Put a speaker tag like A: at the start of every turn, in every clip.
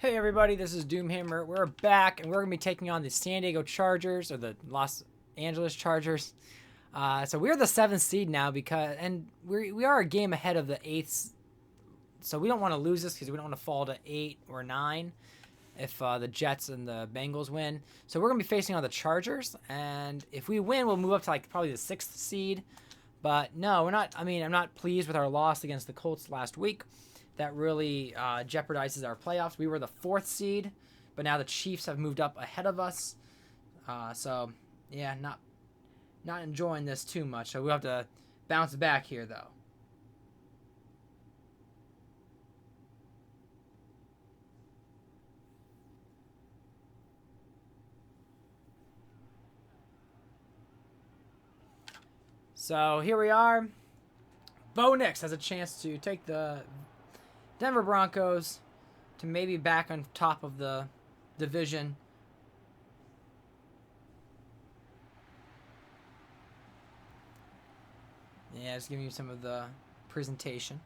A: Hey everybody, this is Doomhammer. We're back, and we're gonna be taking on the San Diego Chargers or the Los Angeles Chargers. So we're the 7th seed now and we are a game ahead of the 8th. So we don't want to lose this because we don't want to fall to 8 or 9 if the Jets and the Bengals win. So we're gonna be facing on the Chargers, and if we win, we'll move up to like probably the 6th seed. But no, we're not. I mean, I'm not pleased with our loss against the Colts last week. That really jeopardizes our playoffs. We were the 4th seed, but now the Chiefs have moved up ahead of us. So yeah, not enjoying this too much. So we'll have to bounce back here though. So here we are. Bo Nix has a chance to take the Denver Broncos to maybe back on top of the division. Yeah, just giving you some of the presentation.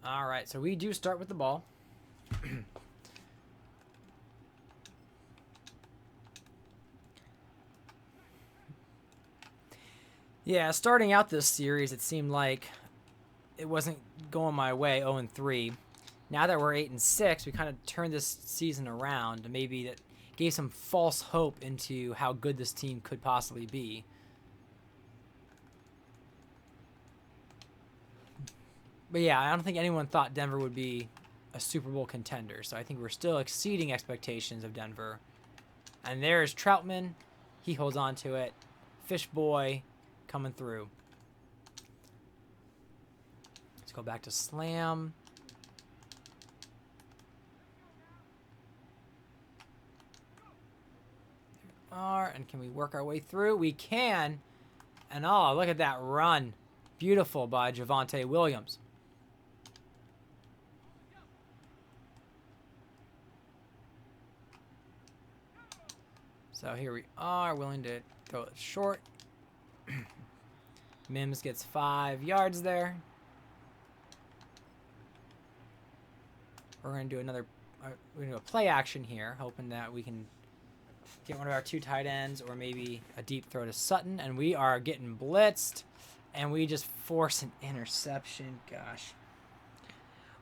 A: All right, so we do start with the ball. Yeah, starting out this series, it seemed like it wasn't going my way, 0-3. Now that we're 8-6, we kind of turned this season around. Maybe that gave some false hope into how good this team could possibly be. But yeah, I don't think anyone thought Denver would be a Super Bowl contender. So I think we're still exceeding expectations of Denver. And there's Troutman. He holds on to it. Fish Boy coming through. Let's go back to slam. And can we work our way through? We can. And oh, look at that run. Beautiful by Javonte Williams. So here we are, willing to throw it short. Mims gets 5 yards there. We're going to do we're going to do a play action here, hoping that we can get one of our 2 tight ends or maybe a deep throw to Sutton. And we are getting blitzed, and we just force an interception. Gosh.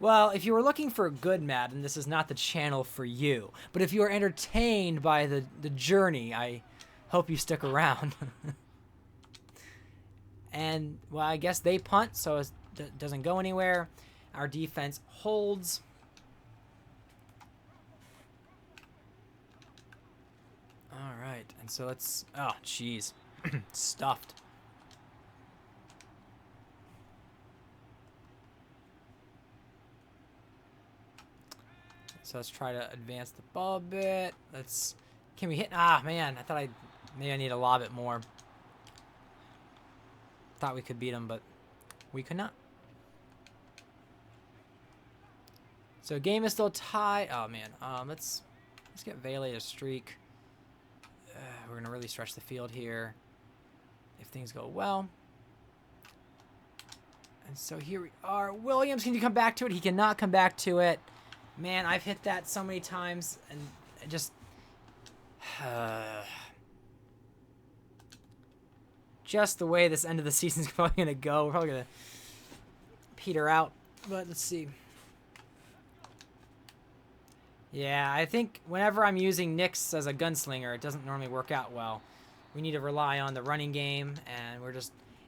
A: Well, if you were looking for a good Madden, this is not the channel for you. But if you are entertained by the journey, I hope you stick around. And, well, I guess they punt, so it doesn't go anywhere. Our defense holds. All right, and so let's... Oh, jeez. Stuffed. So let's try to advance the ball a bit. Can we hit? Ah, man, I thought maybe I need to lob it more. Thought we could beat them, but we could not. So game is still tied. Oh man, let's get Vele to streak. We're gonna really stretch the field here if things go well. And so here we are. Williams, can you come back to it? He cannot come back to it. Man, I've hit that so many times, and it just... just the way this end of the season is probably going to go. We're probably going to peter out, but let's see. Yeah, I think whenever I'm using Nix as a gunslinger, it doesn't normally work out well. We need to rely on the running game, and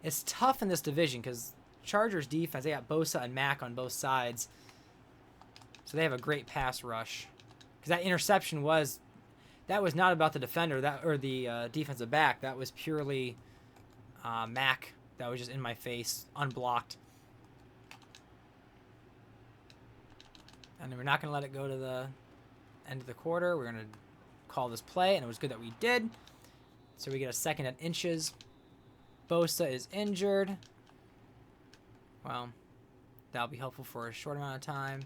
A: it's tough in this division because Chargers defense, they got Bosa and Mack on both sides. So they have a great pass rush. Because that interception was not about the defender or the defensive back. That was purely Mack that was just in my face, unblocked. And we're not going to let it go to the end of the quarter. We're going to call this play, and it was good that we did. So we get a second at inches. Bosa is injured. Well, that'll be helpful for a short amount of time.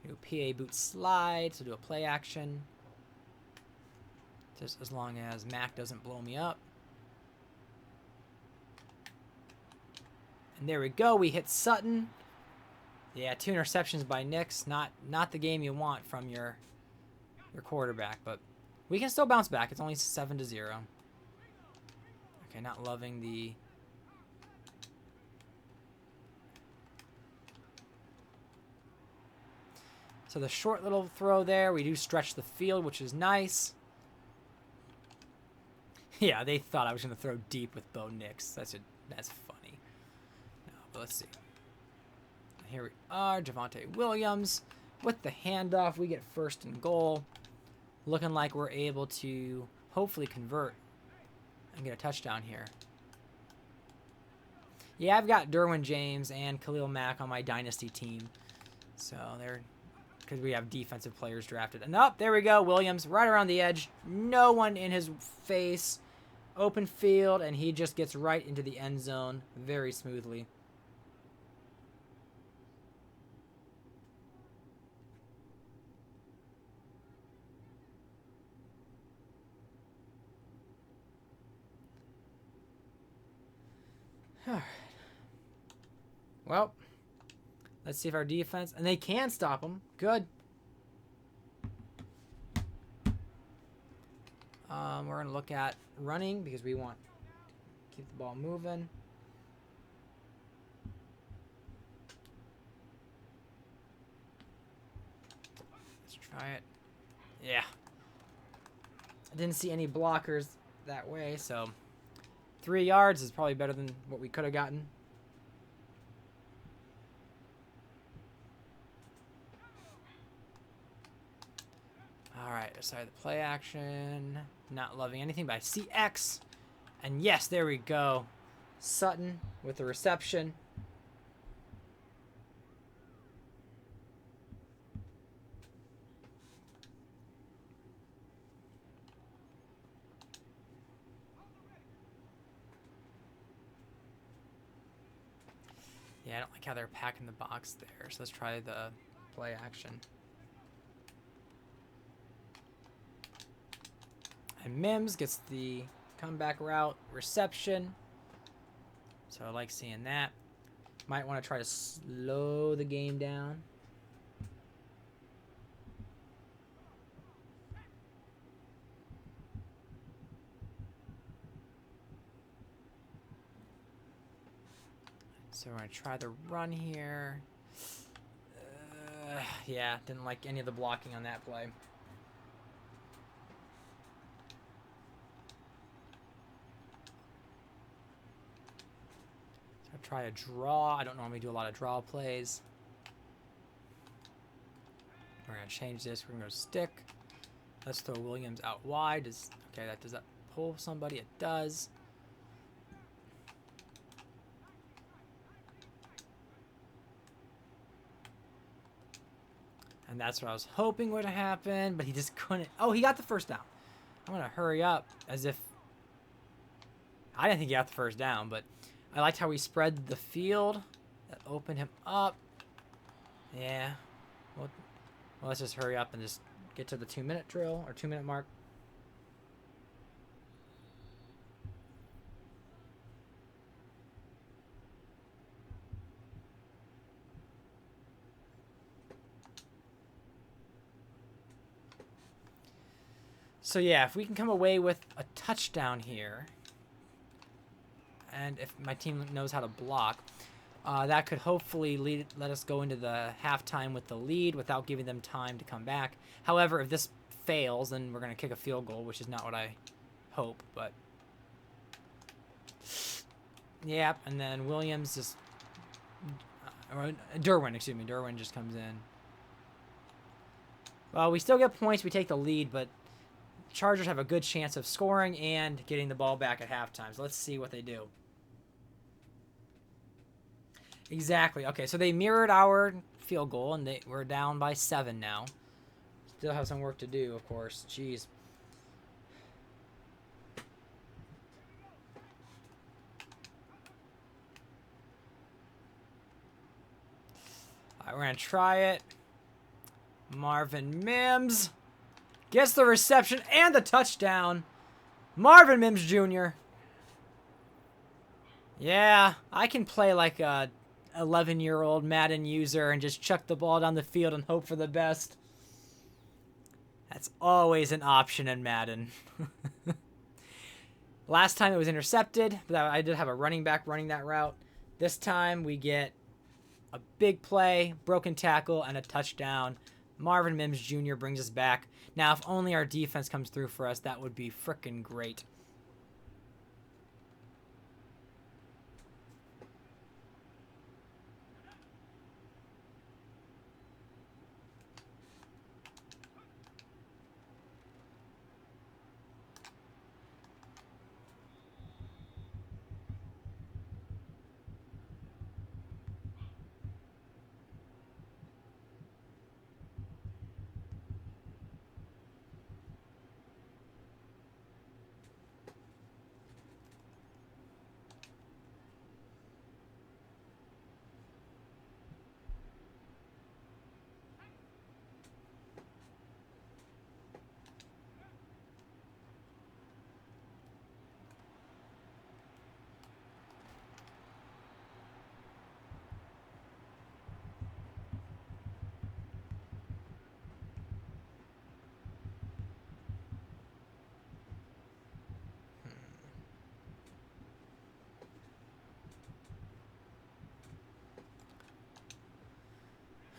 A: Do a PA boot slide, so do a play action. Just as long as Mac doesn't blow me up. And there we go. We hit Sutton. Yeah, 2 interceptions by Nix. Not the game you want from your quarterback, but we can still bounce back. It's only 7-0. Okay, not loving the... So the short little throw there, we do stretch the field, which is nice. Yeah, they thought I was going to throw deep with Bo Nix. That's funny. No, but let's see. Here we are, Javonte Williams. With the handoff, we get 1st and goal. Looking like we're able to hopefully convert and get a touchdown here. Yeah, I've got Derwin James and Khalil Mack on my dynasty team. So they're... because we have defensive players drafted. And up, there we go. Williams right around the edge. No one in his face. Open field, and he just gets right into the end zone very smoothly. All right. Well, let's see if our defense... and they can stop them. Good. We're going to look at running because we want to keep the ball moving. Let's try it. Yeah. I didn't see any blockers that way, so 3 yards is probably better than what we could have gotten. All right, decided the play action. Not loving anything, but I see X. And yes, there we go. Sutton with the reception. Yeah, I don't like how they're packing the box there. So let's try the play action. And Mims gets the comeback route reception. So I like seeing that. Might want to try to slow the game down. So we're going to try the run here. Yeah, didn't like any of the blocking on that play. Try a draw. I don't normally do a lot of draw plays. We're going to change this. We're going to go stick. Let's throw Williams out wide. Does that pull somebody? It does. And that's what I was hoping would happen, but he just couldn't. Oh, he got the first down. I'm going to hurry up as if... I didn't think he got the first down, but... I liked how we spread the field. That opened him up. Yeah. Well, let's just hurry up and just get to the 2-minute drill or 2-minute mark. So yeah, if we can come away with a touchdown here, and if my team knows how to block, that could hopefully let us go into the halftime with the lead without giving them time to come back. However, if this fails, then we're going to kick a field goal, which is not what I hope. But yeah, and then Williams just... Derwin just comes in. Well, we still get points. We take the lead, but Chargers have a good chance of scoring and getting the ball back at halftime. So let's see what they do. Exactly. Okay, so they mirrored our field goal, and we're down by 7 now. Still have some work to do, of course. Jeez. All right, we're going to try it. Marvin Mims gets the reception and the touchdown. Marvin Mims Jr. Yeah, I can play like a 11-year-old Madden user and just chuck the ball down the field and hope for the best. That's always an option in Madden. Last time it was intercepted, but I did have a running back running that route. This time we get a big play, broken tackle, and a touchdown. Marvin Mims Jr. brings us back. Now, if only our defense comes through for us, that would be frickin' great.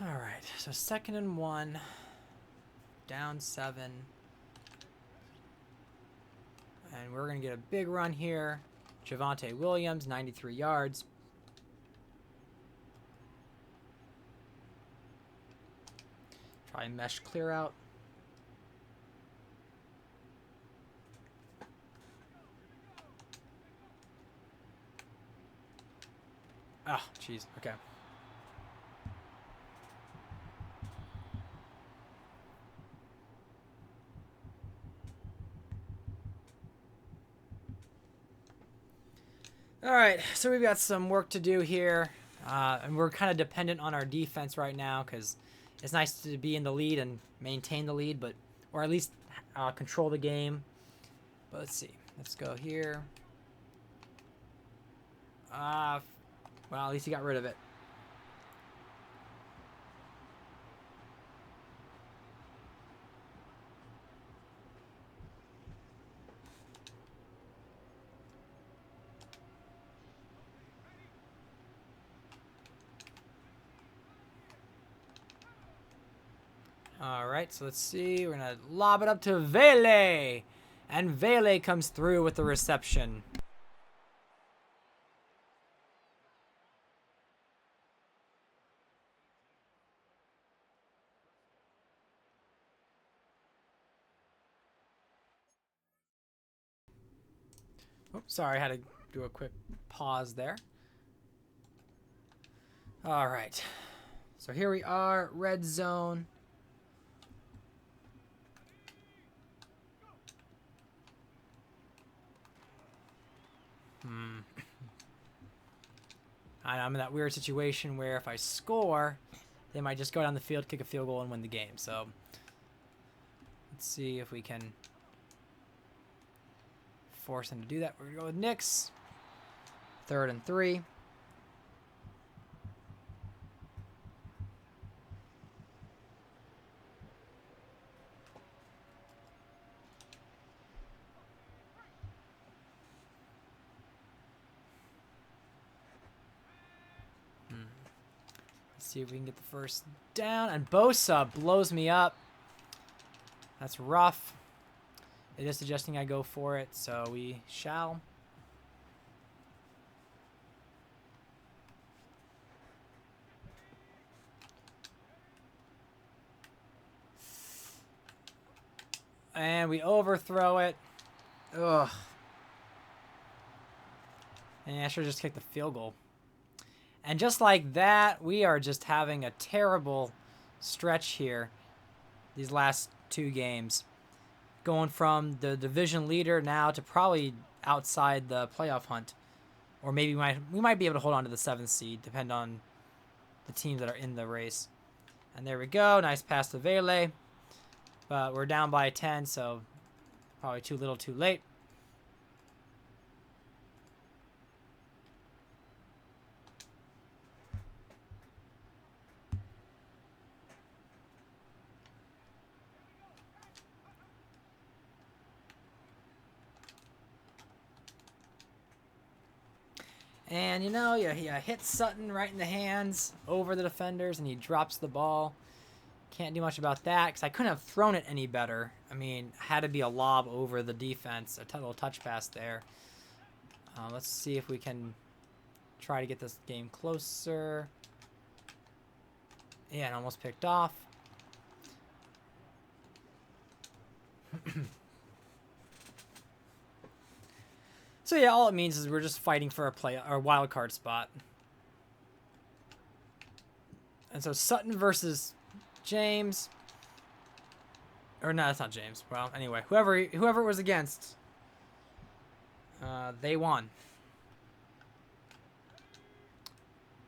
A: All right, so 2nd and 1, down 7. And we're going to get a big run here. Javonte Williams, 93 yards. Try mesh clear out. Oh, jeez. Okay. All right, so we've got some work to do here, and we're kind of dependent on our defense right now because it's nice to be in the lead and maintain the lead, but or at least control the game. But let's see. Let's go here. Well, at least he got rid of it. All right, so let's see. We're going to lob it up to Vele. And Vele comes through with the reception. Oops, sorry, I had to do a quick pause there. All right, so here we are, red zone. I'm in that weird situation where if I score, they might just go down the field, kick a field goal, and win the game. So let's see if we can force them to do that. We're going to go with Knicks. 3rd and 3. See if we can get the first down. And Bosa blows me up. That's rough. It is suggesting I go for it, so we shall. And we overthrow it. Ugh. And I should just kick the field goal. And just like that, we are just having a terrible stretch here these last 2 games. Going from the division leader now to probably outside the playoff hunt. Or maybe we might be able to hold on to the 7th seed, depending on the teams that are in the race. And there we go. Nice pass to Vele. But we're down by 10, so probably too little too late. And, you know, you hit Sutton right in the hands over the defenders, and he drops the ball. Can't do much about that because I couldn't have thrown it any better. I mean, had to be a lob over the defense, a little touch pass there. Let's see if we can try to get this game closer. Yeah, and almost picked off. So yeah, all it means is we're just fighting for a wild card spot. And so Sutton versus James. Or no, that's not James. Well, anyway, whoever it was against, they won.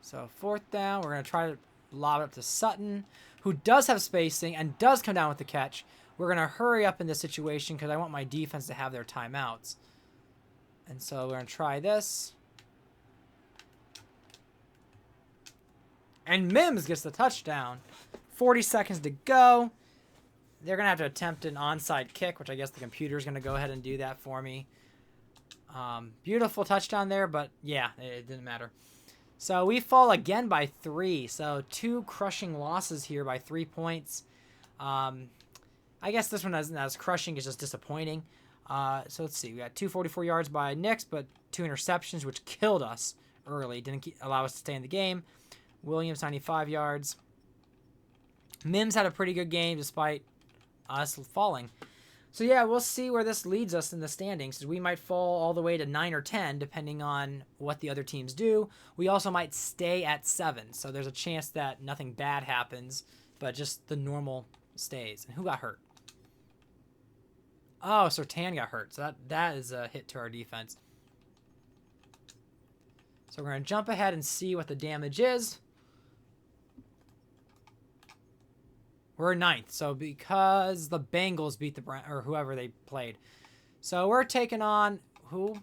A: So 4th down, we're going to try to lob it up to Sutton, who does have spacing and does come down with the catch. We're going to hurry up in this situation because I want my defense to have their timeouts. And so we're going to try this. And Mims gets the touchdown. 40 seconds to go. They're going to have to attempt an onside kick, which I guess the computer's going to go ahead and do that for me. Beautiful touchdown there, but yeah, it didn't matter. So we fall again by 3. So 2 crushing losses here by 3 points. I guess this one isn't as crushing. It's just disappointing. So let's see. We got 244 yards by Nix, but 2 interceptions, which killed us early. Didn't allow us to stay in the game. Williams, 95 yards. Mims had a pretty good game despite us falling. So yeah, we'll see where this leads us in the standings. We might fall all the way to 9 or 10, depending on what the other teams do. We also might stay at 7. So there's a chance that nothing bad happens, but just the normal stays. And who got hurt? Oh, Sertan got hurt. So that is a hit to our defense. So we're going to jump ahead and see what the damage is. We're 9th. So because the Bengals beat or whoever they played. So we're taking on who?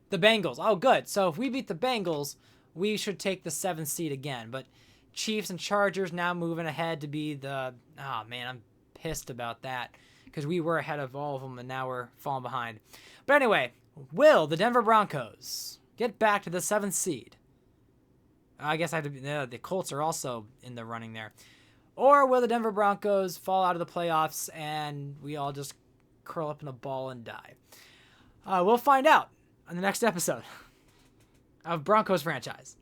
A: The Bengals. Oh, good. So if we beat the Bengals, we should take the 7th seed again. But Chiefs and Chargers now moving ahead to be the... Oh, man, I'm pissed about that. Because we were ahead of all of them, and now we're falling behind. But anyway, will the Denver Broncos get back to the 7th seed? I guess I have to be... the Colts are also in the running there. Or will the Denver Broncos fall out of the playoffs and we all just curl up in a ball and die? We'll find out on the next episode of Broncos Franchise.